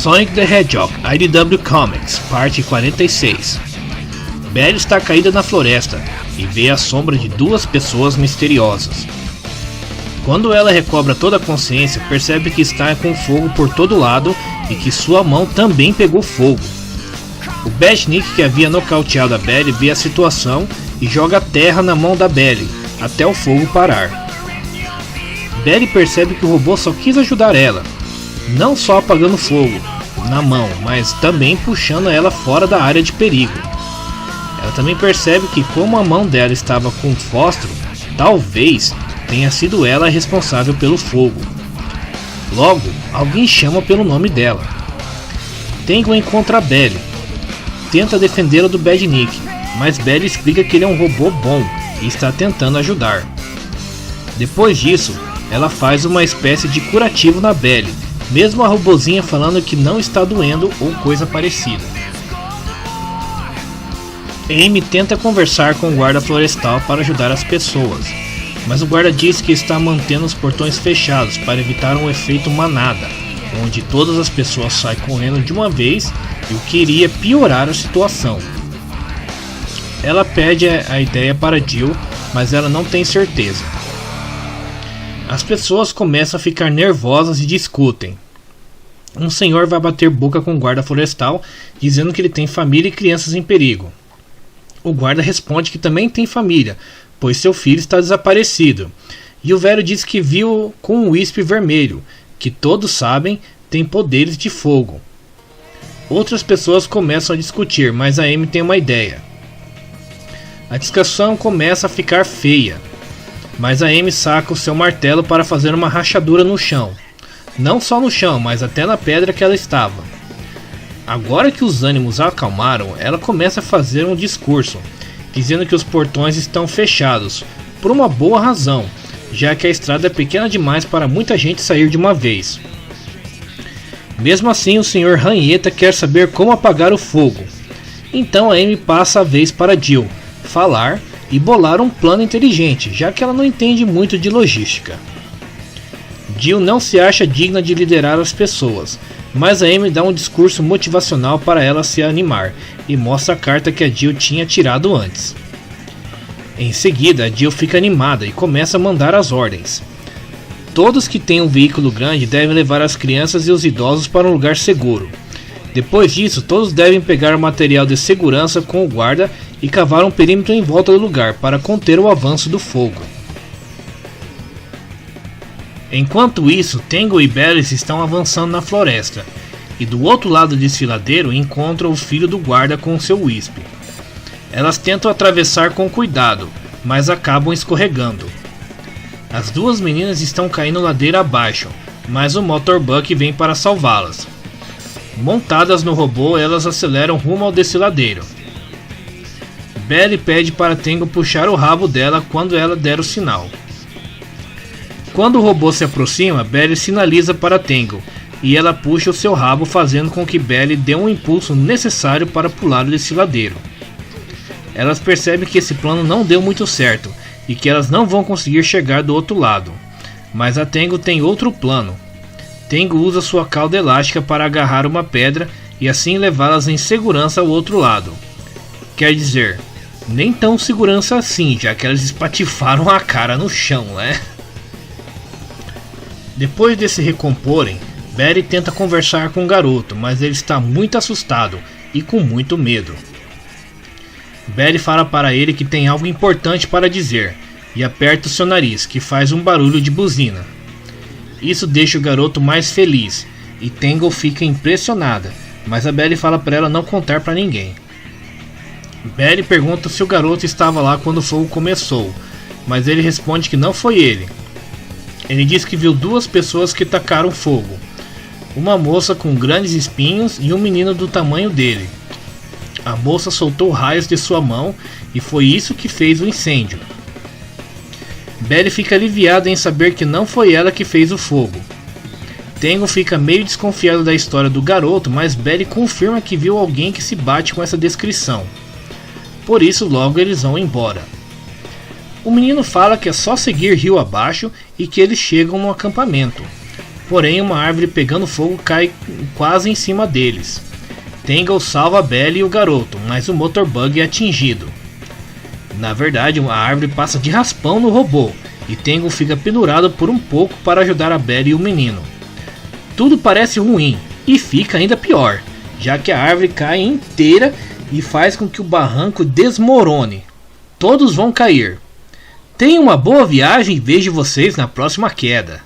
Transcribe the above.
Sonic the Hedgehog IDW Comics, parte 46. Belly está caída na floresta e vê a sombra de duas pessoas misteriosas. Quando ela recobra toda a consciência, percebe que está com fogo por todo lado e que sua mão também pegou fogo. O Badnik, que havia nocauteado a Belly, vê a situação e joga terra na mão da Belly, até o fogo parar. Belly percebe que o robô só quis ajudar ela, não só apagando fogo na mão, mas também puxando ela fora da área de perigo. Ela também percebe que, como a mão dela estava com fósforo, talvez tenha sido ela a responsável pelo fogo. Logo, alguém chama pelo nome dela. Tengo encontra Belly, tenta defendê-la do Badnik, mas Belly explica que ele é um robô bom e está tentando ajudar. Depois disso, ela faz uma espécie de curativo na Belly, mesmo a robozinha falando que não está doendo ou coisa parecida. Amy tenta conversar com o guarda florestal para ajudar as pessoas, mas o guarda diz que está mantendo os portões fechados para evitar um efeito manada, onde todas as pessoas saem correndo de uma vez, e o que iria piorar a situação. Ela pede a ideia para Jill, mas ela não tem certeza. As pessoas começam a ficar nervosas e discutem. Um senhor vai bater boca com o guarda florestal, dizendo que ele tem família e crianças em perigo. O guarda responde que também tem família, pois seu filho está desaparecido. E o velho diz que viu com um wisp vermelho, que todos sabem tem poderes de fogo. Outras pessoas começam a discutir, mas a Amy tem uma ideia. A discussão começa a ficar feia, mas a Amy saca o seu martelo para fazer uma rachadura no chão. Não só no chão, mas até na pedra que ela estava. Agora que os ânimos acalmaram, ela começa a fazer um discurso, dizendo que os portões estão fechados, por uma boa razão, já que a estrada é pequena demais para muita gente sair de uma vez. Mesmo assim, o Sr. Ranheta quer saber como apagar o fogo. Então a Amy passa a vez para Jill falar e bolar um plano inteligente, já que ela não entende muito de logística. Jill não se acha digna de liderar as pessoas, mas a Amy dá um discurso motivacional para ela se animar e mostra a carta que a Jill tinha tirado antes. Em seguida, a Jill fica animada e começa a mandar as ordens. Todos que têm um veículo grande devem levar as crianças e os idosos para um lugar seguro. Depois disso, todos devem pegar o material de segurança com o guarda e cavar um perímetro em volta do lugar para conter o avanço do fogo. Enquanto isso, Tango e Belly estão avançando na floresta, e do outro lado do desfiladeiro encontram o filho do guarda com seu wisp. Elas tentam atravessar com cuidado, mas acabam escorregando. As duas meninas estão caindo ladeira abaixo, mas o Motorbuck vem para salvá-las. Montadas no robô, elas aceleram rumo ao desfiladeiro. Belly pede para Tango puxar o rabo dela quando ela der o sinal. Quando o robô se aproxima, Belly sinaliza para Tango, e ela puxa o seu rabo, fazendo com que Belly dê um impulso necessário para pular o desfiladeiro. Elas percebem que esse plano não deu muito certo, e que elas não vão conseguir chegar do outro lado. Mas a Tango tem outro plano. Tango usa sua cauda elástica para agarrar uma pedra e assim levá-las em segurança ao outro lado. Quer dizer, nem tão segurança assim, já que elas espatifaram a cara no chão, né? Depois de se recomporem, Belly tenta conversar com o garoto, mas ele está muito assustado e com muito medo. Belly fala para ele que tem algo importante para dizer e aperta o seu nariz, que faz um barulho de buzina. Isso deixa o garoto mais feliz e Tango fica impressionada, mas a Belly fala para ela não contar para ninguém. Belly pergunta se o garoto estava lá quando o fogo começou, mas ele responde que não foi ele. Ele diz que viu duas pessoas que tacaram fogo, uma moça com grandes espinhos e um menino do tamanho dele. A moça soltou raios de sua mão e foi isso que fez o incêndio. Belly fica aliviada em saber que não foi ela que fez o fogo. Tango fica meio desconfiado da história do garoto, mas Belly confirma que viu alguém que se bate com essa descrição. Por isso logo eles vão embora. O menino fala que é só seguir rio abaixo e que eles chegam no acampamento. Porém, uma árvore pegando fogo cai quase em cima deles. Tangle salva a Belle e o garoto, mas o Motorbug é atingido. Na verdade, a árvore passa de raspão no robô e Tangle fica pendurado por um pouco para ajudar a Belle e o menino. Tudo parece ruim e fica ainda pior, já que a árvore cai inteira e faz com que o barranco desmorone. Todos vão cair. Tenha uma boa viagem e vejo vocês na próxima queda.